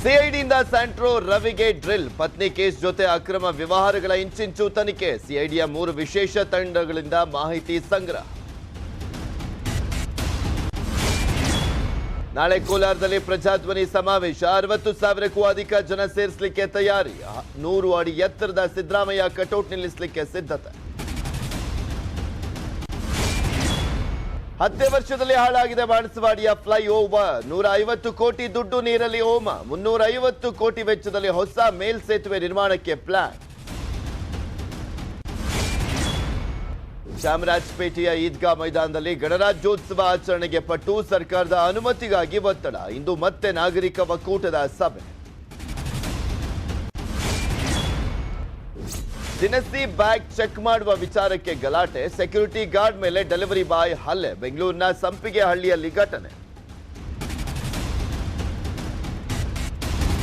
ಸಿಐಡಿಯಿಂದ Santro ರವಿಗೆ drill. ಪತ್ನಿ case ಜೊತೆ ಅಕ್ರಮ ವ್ಯವಹಾರಗಳ ಇಂಚಿಂಚು ತನಿಖೆ. ಸಿಐಡಿಯ 3 ವಿಶೇಷ ತಂಡಗಳಿಂದ ಮಾಹಿತಿ ಸಂಗ್ರಹ. ನಾಳೆ ಕೋಲಾರದಲ್ಲಿ ಪ್ರಜಾಧ್ವನಿ ಸಮಾವೇಶ. 60,000ಕ್ಕೂ ಅಧಿಕ ಜನ ಸೇರಿಸಲಿಕ್ಕೆ ತಯಾರಿ. 100 ಅಡಿ ಎತ್ತರದ ಸಿದ್ದರಾಮಯ್ಯ ಕಟೌಟ್ ನಿಲ್ಲಿಸಲಿಕ್ಕೆ ಸಿದ್ಧತೆ. 10 ವರ್ಷದಲ್ಲಿ ಹಾಳಾಗಿದೆ ಬಾಣಸವಾಡಿಯ ಫ್ಲೈಓವರ್. 150 ಕೋಟಿ ದುಡ್ಡು ನೀರಲ್ಲಿ ಹೋಮ. 350 ಕೋಟಿ ವೆಚ್ಚದಲ್ಲಿ ಹೊಸ ಮೇಲ್ಸೇತುವೆ ನಿರ್ಮಾಣಕ್ಕೆ ಪ್ಲಾನ್. ಚಾಮರಾಜಪೇಟೆಯ ಈದ್ಗಾ ಮೈದಾನದಲ್ಲಿ ಗಣರಾಜ್ಯೋತ್ಸವ ಆಚರಣೆಗೆ ಪಟ್ಟು ಸರ್ಕಾರದ ಅನುಮತಿಗಾಗಿ ಒತ್ತಡ. ಇಂದು ಮತ್ತೆ ನಾಗರಿಕ ಒಕ್ಕೂಟದ ಸಭೆ. ದಿನಸಿ ಬ್ಯಾಗ್ ಚೆಕ್ ಮಾಡುವ ವಿಚಾರಕ್ಕೆ ಗಲಾಟೆ. ಸೆಕ್ಯೂರಿಟಿ ಗಾರ್ಡ್ ಮೇಲೆ ಡೆಲಿವರಿ ಬಾಯ್ ಹಲ್ಲೆ. ಬೆಂಗಳೂರಿನ ಸಂಪಿಗೆ ಹಳ್ಳಿಯಲ್ಲಿ ಘಟನೆ.